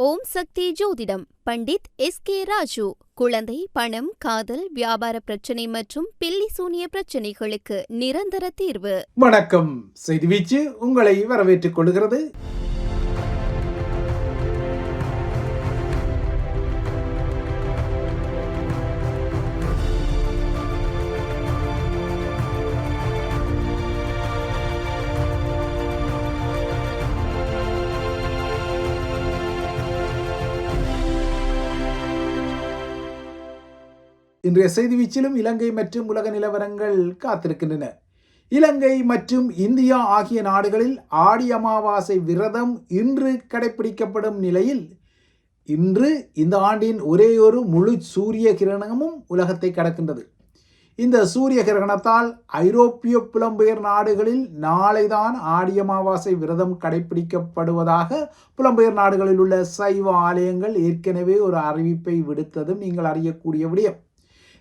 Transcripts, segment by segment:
ஓம் சக்தி ஜோதிடம் பண்டித் எஸ்.கே. ராஜு. குழந்தை, பணம், காதல், வியாபார பிரச்சனை மற்றும் பில்லி சூனிய பிரச்சனைகளுக்கு நிரந்தர தீர்வு. வணக்கம். செய்தி வீச்சு உங்களை வரவேற்றுக் கொள்கிறது. இன்றைய செய்தி வீச்சிலும் இலங்கை மற்றும் உலக நிலவரங்கள் காத்திருக்கின்றன. இலங்கை மற்றும் இந்தியா ஆகிய நாடுகளில் ஆடி அமாவாசை விரதம் இன்று கடைபிடிக்கப்படும் நிலையில் இன்று இந்த ஆண்டின் ஒரே ஒரு முழு சூரிய கிரணமும் உலகத்தை கடக்கின்றது. இந்த சூரிய கிரகணத்தால் ஐரோப்பிய புலம்பெயர் நாடுகளில் நாளைதான் ஆடி அமாவாசை விரதம் கடைபிடிக்கப்படுவதாக புலம்பெயர் நாடுகளில் உள்ள சைவ ஆலயங்கள் ஏற்கனவே ஒரு அறிவிப்பை விடுத்ததும் நீங்கள் அறியக்கூடிய விடயம்.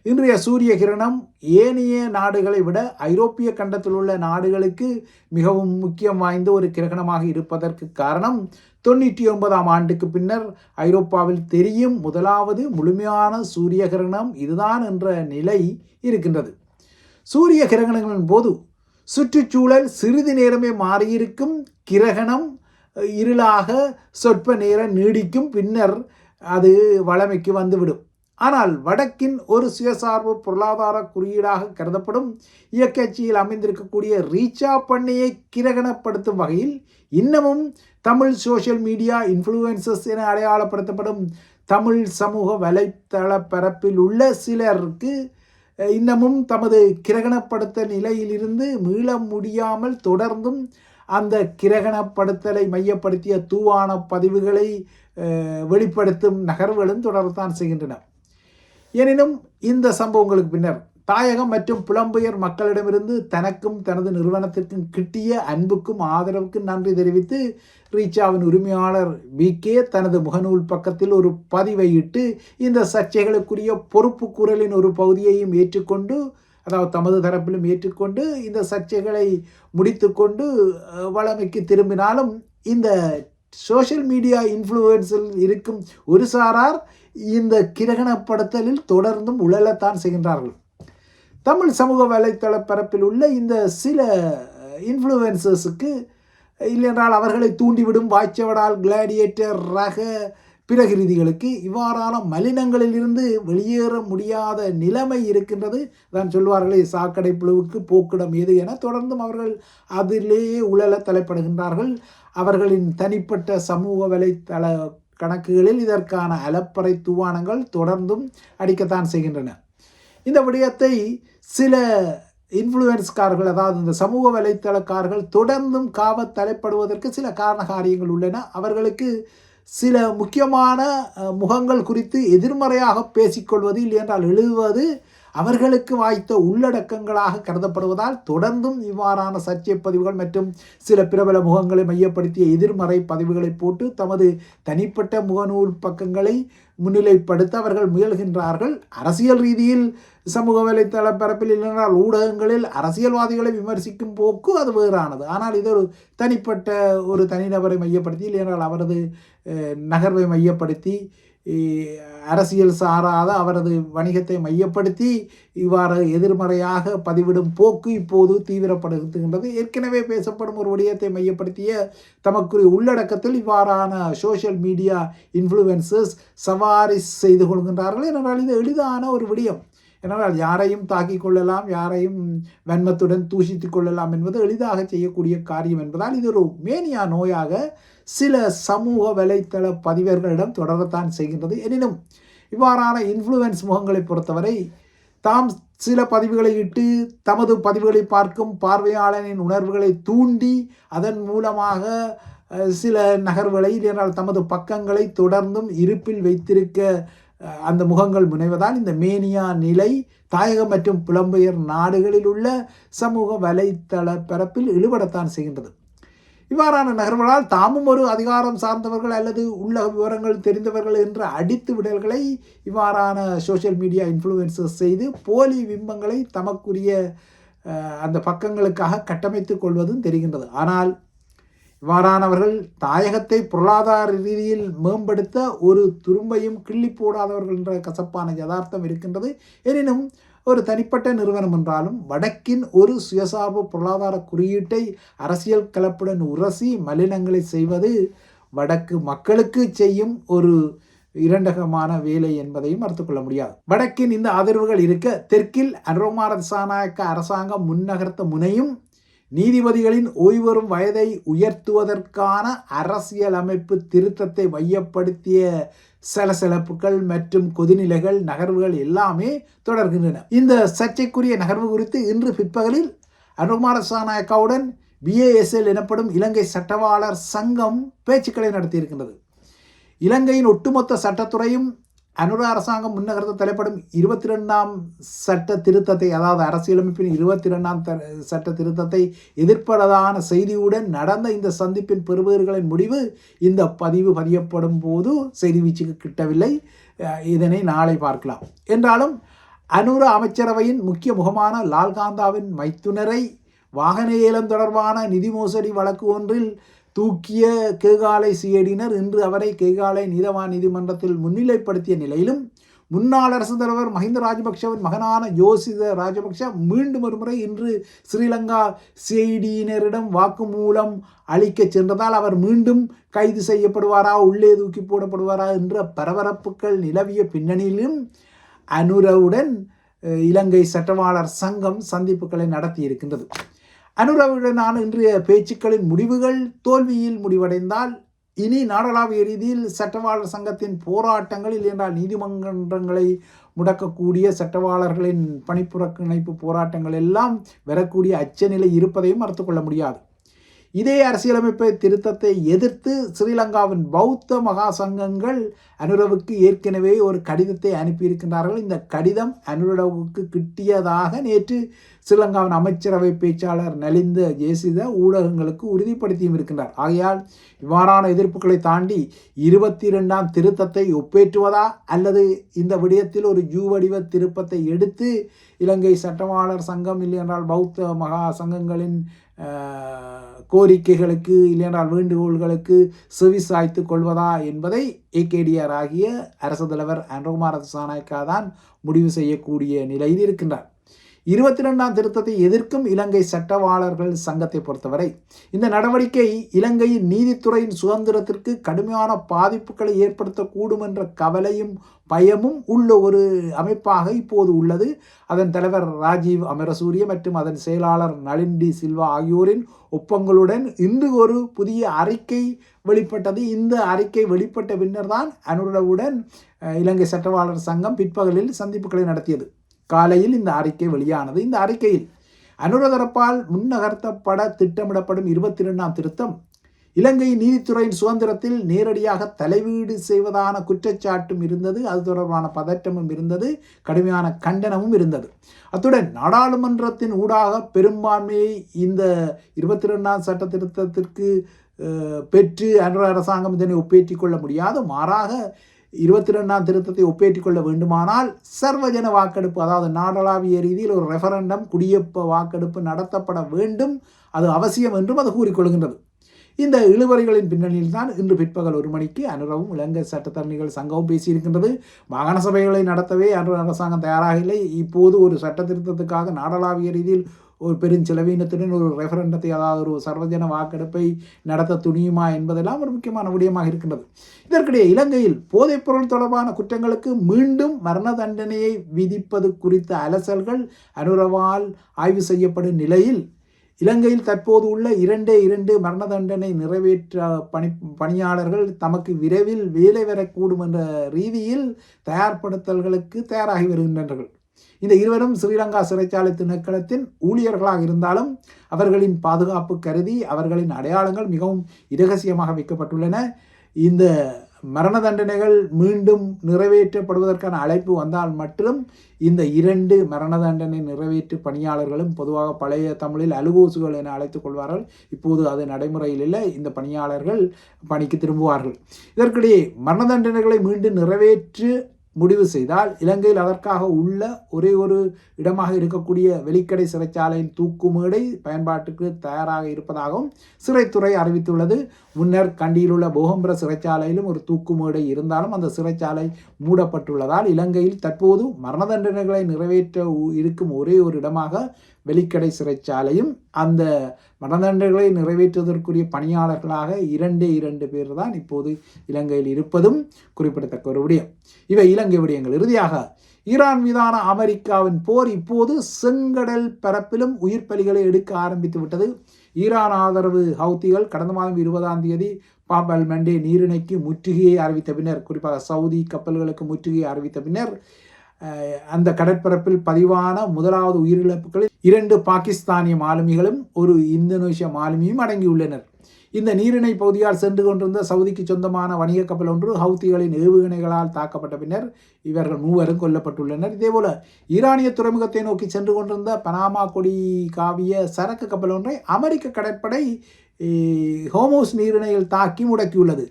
இன்றைய சூரிய கிரணம் ஏனைய நாடுகளை விட ஐரோப்பிய கண்டத்தில் உள்ள நாடுகளுக்கு மிகவும் முக்கியம் வாய்ந்த ஒரு கிரகணமாக இருப்பதற்கு காரணம் 99ஆம் ஆண்டுக்கு பின்னர் ஐரோப்பாவில் தெரியும் முதலாவது முழுமையான சூரிய கிரகணம் இதுதான் என்ற நிலை இருக்கின்றது. சூரிய கிரகணங்களின் போது சுற்றுச்சூழல் சிறிது நேரமே மாறியிருக்கும். கிரகணம் இருளாக சொற்ப நேரம் நீடிக்கும், பின்னர் அது வளமைக்கு வந்துவிடும். ஆனால் வடக்கின் ஒரு சுயசார்பு பொருளாதார குறியீடாக கருதப்படும் இயக்கச்சியில் அமைந்திருக்கக்கூடிய ரீச்சா பண்ணையை கிரகணப்படுத்தும் வகையில் இன்னமும் தமிழ் சோஷியல் மீடியா இன்ஃப்ளூயன்சஸ் என அடையாளப்படுத்தப்படும் தமிழ் சமூக வலைத்தள பரப்பில் உள்ள சிலருக்கு இன்னமும் தமது கிரகணப்படுத்த நிலையிலிருந்து மீள முடியாமல் தொடர்ந்தும் அந்த கிரகணப்படுத்தலை மையப்படுத்திய தூவான பதிவுகளை வெளிப்படுத்தும் நகர்வுகளும் தொடர்தான் செய்கின்றன. எனினும் இந்த சம்பவங்களுக்கு பின்னர் தாயகம் மற்றும் புலம்பெயர் மக்களிடமிருந்து தனக்கும் தனது நிறுவனத்திற்கும் கிட்டிய அன்புக்கும் ஆதரவுக்கும் நன்றி தெரிவித்து ரீச்சாவின் உரிமையாளர் BK தனது முகநூல் பக்கத்தில் ஒரு பதிவை இட்டு இந்த சர்ச்சைகளுக்குரிய பொறுப்பு குரலின் ஒரு பகுதியையும் ஏற்றுக்கொண்டு, அதாவது தமது தரப்பிலும் ஏற்றுக்கொண்டு இந்த சர்ச்சைகளை முடித்து கொண்டு வளமைக்கு திரும்பினாலும் இந்த சோஷியல் மீடியா இன்ஃப்ளூயன்ஸில் இருக்கும் ஒரு சாரார் இந்த கிரகணப்படுத்தலில் தொடர்ந்தும் உழலத்தான் செய்கின்றார்கள். தமிழ் சமூக வலைத்தள பரப்பில் உள்ள இந்த சில இன்ஃப்ளூயன்சர்ஸுக்கு இல்லையென்றால் அவர்களை தூண்டிவிடும் வாய்ச்சவடால் கிளாடியேட்டர் ரக பிரகிருதிகளுக்கு இவ்வாறான மலினங்களிலிருந்து வெளியேற முடியாத நிலைமை இருக்கின்றது. தான் சொல்வார்களே சாக்கடை புழுவுக்கு போக்கிடம் ஏது என தொடர்ந்தும் அவர்கள் அதிலேயே உழல தலைப்படுகின்றார்கள். அவர்களின் தனிப்பட்ட சமூக வலைத்தள கணக்குகளில் இதற்கான அலப்பறை தூவானங்கள் தொடர்ந்தும் அடிக்கத்தான் செய்கின்றன. இந்த விடயத்தை சில இன்ஃப்ளூயன்ஸ்காரர்கள், அதாவது இந்த சமூக வலைத்தளக்காரர்கள் தொடர்ந்தும் தலைப்படுவதற்கு சில காரண காரியங்கள் உள்ளன. அவர்களுக்கு சில முக்கியமான முகங்கள் குறித்து எதிர்மறையாக பேசிக்கொள்வது இல்லையென்றால் எழுதுவது அவர்களுக்கு வாய்த்த உள்ளடக்கங்களாக கருதப்படுவதால் தொடர்ந்தும் இவ்வாறான சர்ச்சை பதிவுகள் மற்றும் சில பிரபல முகங்களை மையப்படுத்திய எதிர்மறை பதிவுகளை போட்டு தமது தனிப்பட்ட முகநூல் பக்கங்களை முன்னிலைப்படுத்த அவர்கள் முயல்கின்றார்கள். அரசியல் ரீதியில் சமூக வலைத்தள பரப்பில் இல்லைனால் ஊடகங்களில் அரசியல்வாதிகளை விமர்சிக்கும் போக்கு அது வேறானது. ஆனால் இது ஒரு தனிப்பட்ட ஒரு தனிநபரை மையப்படுத்தி இல்லையென்றால் அவரது நகர்வை மையப்படுத்தி அரசியல் சாராத அவரது வணிகத்தை மையப்படுத்தி இவ்வாறு எதிர்மறையாக பதிவிடும் போக்கு இப்போது தீவிரப்படுத்துகின்றது. ஏற்கனவே பேசப்படும் ஒரு விடயத்தை மையப்படுத்திய தமக்குரிய உள்ளடக்கத்தில் இவ்வாறான சோஷியல் மீடியா இன்ஃப்ளூயன்சர்ஸ் சவாரி செய்து கொள்கின்றார்கள். ஏனென்றால் இது எளிதான ஒரு விடயம். ஏனென்றால் யாரையும் தாக்கிக் கொள்ளலாம், யாரையும் வன்மத்துடன் தூஷித்து கொள்ளலாம் என்பது எளிதாக செய்யக்கூடிய காரியம் என்பதால் இது ஒரு மேனியா நோயாக சில சமூக வலைத்தள பதிவர்களிடம் தொடரத்தான் செய்கின்றது. எனினும் இவ்வாறான இன்ஃப்ளூயன்ஸ் முகங்களை பொறுத்தவரை தாம் சில பதிவுகளை இட்டு தமது பதிவுகளை பார்க்கும் பார்வையாளனின் உணர்வுகளை தூண்டி அதன் மூலமாக சில நகர்வுகளை இல்லையென்றால் தமது பக்கங்களை தொடர்ந்தும் இருப்பில் வைத்திருக்க அந்த முகங்கள் முனைவதால் இந்த மேனியா நிலை தாயகம் மற்றும் புலம்பெயர் நாடுகளில் உள்ள சமூக வலைத்தள பரப்பில் இழுபடத்தான் செய்கின்றது. இவ்வாறான நகர்வுகளால் தாமும் ஒரு அதிகாரம் சார்ந்தவர்கள் அல்லது உள்ள விவரங்கள் தெரிந்தவர்கள் என்ற அடித்து விடல்களை இவ்வாறான சோஷியல் மீடியா இன்ஃப்ளூயன்சர்ஸ் செய்து போலி பிம்பங்களை தமக்குரிய அந்த பக்கங்களுக்காக கட்டமைத்து கொள்வதும் தெரிகின்றது. ஆனால் இவ்வாறானவர்கள் தாயகத்தை பொருளாதார ரீதியில் மேம்படுத்த ஒரு துரும்பையும் கிள்ளி போடாதவர்கள் என்ற கசப்பான யதார்த்தம் இருக்கின்றது. எனினும் ஒரு தனிப்பட்ட நிறுவனம் என்றாலும் வடக்கின் ஒரு சுயசார்பு பொருளாதார குறியீட்டை அரசியல் கலப்புடன் உரசி மலினங்களை செய்வது வடக்கு மக்களுக்கு செய்யும் ஒரு இரண்டகமான வேலை என்பதையும் மறுத்துக்கொள்ள முடியாது. வடக்கின் இந்த ஆதரவுகள் இருக்க தெற்கில் அனுரகுமார திசாநாயக்க அரசாங்கம் முன்னகர்த்த முனையும் நீதிபதிகளின் ஓய்வெறும் வயதை உயர்த்துவதற்கான அரசியல் அமைப்பு திருத்தத்தை மையப்படுத்திய சலசலப்புகள் மற்றும் கொதிநிலைகள் நகர்வுகள் எல்லாமே தொடர்கின்றன. இந்த சர்ச்சைக்குரிய நகர்வு குறித்து இன்று பிற்பகலில் அனுரகுமார திசாநாயக்காவுடன் BASL எனப்படும் இலங்கை சட்டவாளர் சங்கம் பேச்சுக்களை நடத்தியிருக்கின்றது. இலங்கையின் ஒட்டுமொத்த சட்டத்துறையும் அனுர அரசாங்கம் முன்னகர்த்த தலைப்படும் 22ஆம் சட்ட திருத்தத்தை, அதாவது அரசியலமைப்பின் 22ஆம் சட்ட திருத்தத்தை எதிர்ப்பதான செய்தியுடன் நடந்த இந்த சந்திப்பின் பெறுபேறுகளின் முடிவு இந்த பதிவு பதியப்படும் போது செய்தி வீச்சுக்கு கிட்டவில்லை. இதனை நாளை பார்க்கலாம். என்றாலும் அனுர அமைச்சரவையின் முக்கிய முகமான லால்காந்தாவின் மைத்துனரை வாகன ஏலம் தொடர்பான நிதி மோசடி வழக்கு ஒன்றில் தூக்கிய கேகாலை சிஐடியினர் இன்று அவரை கேகாலை நீதவான் நீதிமன்றத்தில் முன்னிலைப்படுத்திய நிலையிலும் முன்னாள் அரசு தலைவர் மஹிந்த ராஜபக்ஷவின் மகனான யோசித ராஜபக்ஷ மீண்டும் ஒருமுறை இன்று ஸ்ரீலங்கா சிஐடியினரிடம் வாக்குமூலம் அளிக்க சென்றதால் அவர் மீண்டும் கைது செய்யப்படுவாரா, உள்ளே தூக்கி போடப்படுவாரா என்ற பரபரப்புகள் நிலவிய பின்னணியிலும் அனுரவுடன் இலங்கை சட்டவாளர் சங்கம் சந்திப்புகளை நடத்தி இருக்கின்றது. அனுரவுடனான இன்றைய பேச்சுக்களின் முடிவுகள் தோல்வியில் முடிவடைந்தால் இனி நாடளாவிய ரீதியில் சட்டவாளர் சங்கத்தின் போராட்டங்களில் என்றால் நீதிமன்றங்களை முடக்கக்கூடிய சட்டவாளர்களின் பணிப்புறக்கணிப்பு போராட்டங்கள் எல்லாம் வரக்கூடிய அச்சநிலை இருப்பதையும் மறுத்துக்கொள்ள முடியாது. இதே அரசியலமைப்பு திருத்தத்தை எதிர்த்து ஸ்ரீலங்காவின் பௌத்த மகா சங்கங்கள் அனுரவுக்கு ஏற்கனவே ஒரு கடிதத்தை அனுப்பியிருக்கின்றார்கள். இந்த கடிதம் அனுரவுக்கு கிட்டியதாக நேற்று ஸ்ரீலங்காவின் அமைச்சரவை பேச்சாளர் நலிந்த ஜேசித ஊடகங்களுக்கு உறுதிப்படுத்தியும் இருக்கின்றார். ஆகையால் இவ்வாறான எதிர்ப்புகளை தாண்டி 22ஆம் திருத்தத்தை ஒப்பேற்றுவதா அல்லது இந்த விடயத்தில் ஒரு வடிவ திருப்பத்தை எடுத்து இலங்கை சட்டவாளர் சங்கம் இல்லையென்றால் பௌத்த மகா சங்கங்களின் கோரிக்கைகளுக்கு இல்லையென்றால் வேண்டுகோள்களுக்கு செவி சாய்த்து கொள்வதா என்பதை ஏகேடிஆர் ஆகிய அரசு தலைவர் அனுரகுமார திசாநாயக்கா தான் முடிவு செய்யக்கூடிய நிலையில் இருக்கின்றார். 22ஆம் திருத்தத்தை எதிர்க்கும் இலங்கை சட்டவாளர்கள் சங்கத்தை பொறுத்தவரை இந்த நடவடிக்கை இலங்கையின் நீதித்துறையின் சுதந்திரத்திற்கு கடுமையான பாதிப்புகளை ஏற்படுத்தக்கூடும் என்ற கவலையும் பயமும் உள்ள ஒரு அமைப்பாக இப்போது உள்ளது. அதன் தலைவர் ராஜீவ் அமரசூரிய மற்றும் அதன் செயலாளர் நளின் டி சில்வா ஆகியோரின் ஒப்பங்களுடன் இன்று ஒரு புதிய அறிக்கை வெளிப்பட்டது. இந்த அறிக்கை வெளிப்பட்ட பின்னர் தான் அனுரவுடன் இலங்கை சட்டவாளர் சங்கம் பிற்பகலில் சந்திப்புகளை நடத்தியது. காலையில் இந்த அறிக்கை வெளியானது. இந்த அறிக்கையில் அனுர தரப்பால் முன்னகர்த்தப்பட திட்டமிடப்படும் 22ஆம் திருத்தம் இலங்கை நீதித்துறையின் சுதந்திரத்தில் நேரடியாக தலையீடு செய்வதான குற்றச்சாட்டும் இருந்தது. அது தொடர்பான பதற்றமும் இருந்தது, கடுமையான கண்டனமும் இருந்தது. அத்துடன் நாடாளுமன்றத்தின் ஊடாக பெரும்பான்மையை இந்த 22ஆம் சட்ட திருத்தத்திற்கு பெற்று அனுர அரசாங்கம் இதனை ஒப்பேற்றிக் கொள்ள முடியாது. மாறாக 22ஆம் திருத்தத்தை ஒப்பேற்றிக் கொள்ள வேண்டுமானால் சர்வஜன வாக்கெடுப்பு, அதாவது நாடளாவிய ரீதியில் ஒரு ரெஃபரண்டம் குடியேற்ப வாக்கெடுப்பு நடத்தப்பட வேண்டும், அது அவசியம் என்றும் அது கூறிக்கொள்கின்றது. இந்த இழுவறைகளின் பின்னணியில் தான் இன்று பிற்பகல் 1 மணிக்கு அனுரவும் இலங்கை சட்டத்தரணிகள் சங்கமும் பேசியிருக்கின்றது. மாகாண சபைகளை நடத்தவே அனுர அரசாங்கம் தயாராக இல்லை. இப்போது ஒரு சட்ட திருத்தத்துக்காக நாடளாவிய ரீதியில் ஒரு பெருஞ்செலவீனத்துடன் ஒரு ரெஃபரண்டத்தை, அதாவது ஒரு சர்வஜன வாக்கெடுப்பை நடத்த துணியுமா என்பதெல்லாம் ஒரு முக்கியமான விடயமாக இருக்கின்றது. இதற்கிடையே இலங்கையில் போதைப்பொருள் தொடர்பான குற்றங்களுக்கு மீண்டும் மரண தண்டனையை விதிப்பது குறித்த அலசல்கள் அனுரவால் ஆய்வு செய்யப்படும் நிலையில் இலங்கையில் தற்போது உள்ள 2 மரண தண்டனை நிறைவேற்ற பணியாளர்கள் தமக்கு விரைவில் வேலை வரக்கூடும் என்ற ரீதியில் தயார்படுத்தல்களுக்கு தயாராகி வருகின்றனர். இந்த இருவரும் ஸ்ரீலங்கா சிறைச்சாலை திணைக்களத்தின் ஊழியர்களாக இருந்தாலும் அவர்களின் பாதுகாப்பு கருதி அவர்களின் அடையாளங்கள் மிகவும் இரகசியமாக வைக்கப்பட்டுள்ளன. இந்த மரண தண்டனைகள் மீண்டும் நிறைவேற்றப்படுவதற்கான அழைப்பு வந்தால் மட்டும் இந்த 2 மரண தண்டனை நிறைவேற்று பணியாளர்களும், பொதுவாக பழைய தமிழில் அலுகோசுகள் என அழைத்துக் கொள்வார்கள், இப்போது அது நடைமுறையில் இல்லை, இந்த பணியாளர்கள் பணிக்கு திரும்புவார்கள். இதற்கிடையே மரண தண்டனைகளை மீண்டும் நிறைவேற்று முடிவு செய்தால் இலங்கையில் அதற்காக உள்ள ஒரே ஒரு இடமாக இருக்கக்கூடிய வெலிக்கடை சிறைச்சாலையின் தூக்குமேடை பயன்பாட்டுக்கு தயாராக இருப்பதாகவும் சிறைத்துறை அறிவித்துள்ளது. முன்னர் கண்டியில் உள்ள போகம்பர சிறைச்சாலையிலும் ஒரு தூக்குமேடை இருந்தாலும் அந்த சிறைச்சாலை மூடப்பட்டுள்ளதால் இலங்கையில் தற்போது மரண தண்டனைகளை நிறைவேற்ற இருக்கும் ஒரே ஒரு இடமாக வெலிக்கடை சிறைச்சாலையும் அந்த மரண தண்டனைகளை நிறைவேற்றுவதற்குரிய பணியாளர்களாக 2 பேர் தான் இப்போது இலங்கையில் இருப்பதும் குறிப்பிடத்தக்க ஒரு விடயம். இவை இலங்கை விடயங்கள். இறுதியாக ஈரான் மீதான அமெரிக்காவின் போர் இப்போது செங்கடல் பரப்பிலும் உயிர் பலிகளை எடுக்க ஆரம்பித்து விட்டது. ஈரான் ஆதரவு ஹவுத்திகள் கடந்த மாதம் 20ஆம் தேதி பாப் அல் மண்டே நீரிணைக்கு முற்றுகையை அறிவித்த பின்னர், குறிப்பாக சவுதி கப்பல்களுக்கு முற்றுகையை அறிவித்த பின்னர் அந்த கடற்பரப்பில் பதிவான முதலாவது உயிரிழப்புகளில் 2 பாகிஸ்தானிய மாலுமிகளும் ஒரு இந்தோனேஷிய மாலுமியும் அடங்கியுள்ளனர். இந்த நீரிணை பகுதியால் சென்று கொண்டிருந்த சவுதிக்கு சொந்தமான வணிக கப்பல் ஒன்று ஹவுத்திகளின் ஏவுகணைகளால் தாக்கப்பட்ட பின்னர் இவர்கள் 3 கொல்லப்பட்டுள்ளனர். இதேபோல ஈரானிய துறைமுகத்தை நோக்கி சென்று கொண்டிருந்த பனாமா கொடி காவிய சரக்கு கப்பல் ஒன்றை அமெரிக்க கடற்படை ஹோமோஸ் நீரிணையில் தாக்கி முடக்கியுள்ளது.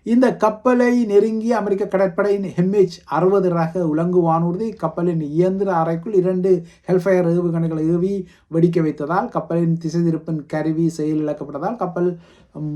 இந்த கப்பலை நெருங்கி அமெரிக்க கடற்படையின் MH-60 ரக உலங்கு வானூர்தி கப்பலின் இயந்திர அறைக்குள் 2 ஹெல்ஃபயர் ஏவுகணைகளை ஏவி வெடிக்க வைத்ததால் கப்பலின் திசை திருப்பின் கருவி செயலிழக்கப்பட்டதால் கப்பல்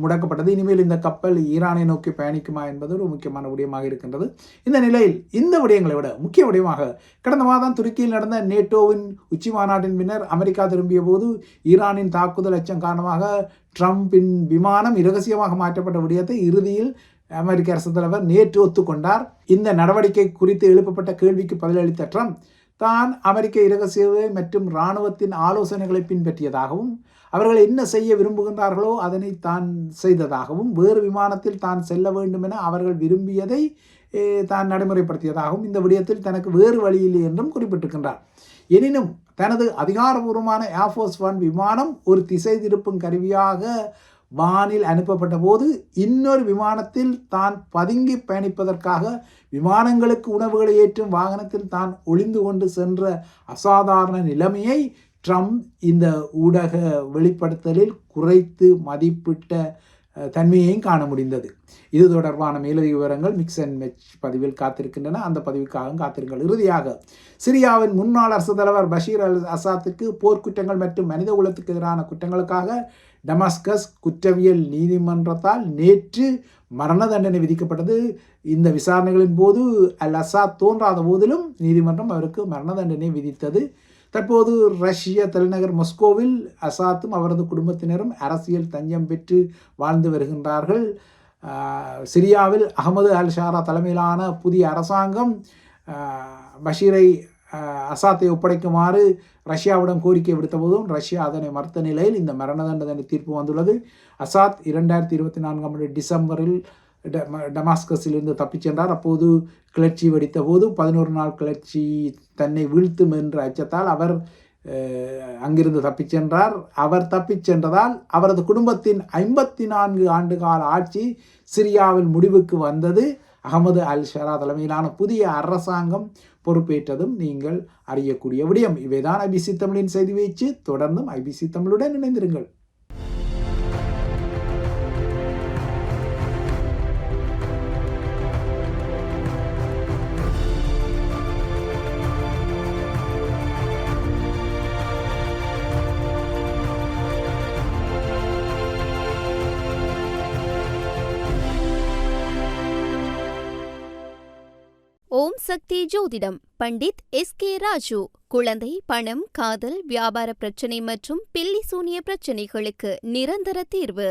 முடக்கப்பட்டது. இனிமேல் இந்த கப்பல் ஈரானை நோக்கி பயணிக்குமா என்பது ஒரு முக்கியமான விடயமாக இருக்கின்றது. இந்த நிலையில் இந்த விடயங்களை விட முக்கிய விடயமாக கடந்த மாதம் துருக்கியில் நடந்த நேட்டோவின் உச்சி மாநாட்டின் பின்னர் அமெரிக்கா திரும்பிய போது ஈரானின் தாக்குதல் அச்சம் காரணமாக ட்ரம்பின் விமானம் இரகசியமாக மாற்றப்பட்ட விடயத்தை இறுதியில் அமெரிக்க அரசு தலைவர் நேற்று ஒத்துக்கொண்டார். இந்த நடவடிக்கை குறித்து எழுப்பப்பட்ட கேள்விக்கு பதிலளித்த ட்ரம்ப் தான் அமெரிக்க இரகசிய மற்றும் இராணுவத்தின் ஆலோசனைகளை பின்பற்றியதாகவும் அவர்கள் என்ன செய்ய விரும்புகின்றார்களோ அதனை தான் செய்ததாகவும் வேறு விமானத்தில் தான் செல்ல வேண்டும் என அவர்கள் விரும்பியதை தான் நடைமுறைப்படுத்தியதாகவும் இந்த விடயத்தில் தனக்கு வேறு வழியில்லை என்றும் குறிப்பிட்டிருக்கின்றார். எனினும் தனது அதிகாரபூர்வமான ஏர்ஃபோர்ஸ் 1 விமானம் ஒரு திசை திருப்பும் கருவியாக வானில் அனுப்பப்பட்ட போது இன்னொரு விமானத்தில் தான் பதுங்கி பயணிப்பதற்காக விமானங்களுக்கு உணவுகளை ஏற்றும் வாகனத்தில் தான் ஒளிந்து கொண்டு சென்ற அசாதாரண நிலைமையை ட்ரம்ப் இந்த ஊடக வெளிப்படுத்தலில் குறைத்து மதிப்பிட்ட தன்மையையும் காண முடிந்தது. இது தொடர்பான மேலதிக விவரங்கள் மிக்ஸ் அண்ட் மெச் பதிவில் காத்திருக்கின்றன. அந்த பதிவுக்காக காத்திருங்கள். இறுதியாக சிரியாவின் முன்னாள் அரசு தலைவர் பஷீர் அல் அசாத்துக்கு போர்க்குற்றங்கள் மற்றும் மனித குலத்துக்கு எதிரான குற்றங்களுக்காக டமாஸ்கஸ் குற்றவியல் நீதிமன்றத்தால் நேற்று மரண தண்டனை விதிக்கப்பட்டது. இந்த விசாரணைகளின் போது அல் அசாத் தோன்றாத போதிலும் நீதிமன்றம் அவருக்கு மரண தண்டனை விதித்தது. தற்போது ரஷ்ய தலைநகர் மாஸ்கோவில் அசாத்தும் அவரது குடும்பத்தினரும் அரசியல் தஞ்சம் பெற்று வாழ்ந்து வருகின்றார்கள். சிரியாவில் அகமது அல் ஷாரா தலைமையிலான புதிய அரசாங்கம் பஷீரை அசாத்தை ஒப்படைக்குமாறு ரஷ்யாவிடம் கோரிக்கை விடுத்த போதும் ரஷ்யா அதனை மறுத்த நிலையில் இந்த மரண தண்டனை தீர்ப்பு வந்துள்ளது. அசாத் 2024ஆம் ஆண்டு டிசம்பரில் டமாஸ்கஸிலிருந்து தப்பிச் சென்றார். அப்போது கிளர்ச்சி வெடித்த போது 11 நாள் கிளர்ச்சி தன்னை வீழ்த்தும் என்ற அச்சத்தால் அவர் அங்கிருந்து தப்பிச் சென்றார். அவர் தப்பிச் சென்றதால் அவரது குடும்பத்தின் 54 ஆண்டுகால ஆட்சி சிரியாவில் முடிவுக்கு வந்தது. அகமது அல் ஷரா தலைமையிலான புதிய அரசாங்கம் பொறுப்பேற்றதும் நீங்கள் அறியக்கூடிய விடயம். இவைதான் ஐபிசி தமிழின் செய்தி வீச்சு. தொடர்ந்தும் ஐபிசி தமிழுடன் இணைந்திருங்கள். ஓம் சக்தி ஜோதிடம் பண்டித் SK ராஜு. குழந்தை, பணம், காதல், வியாபார பிரச்சனை மற்றும் பில்லி சூனிய பிரச்சனைகளுக்கு நிரந்தர தீர்வு.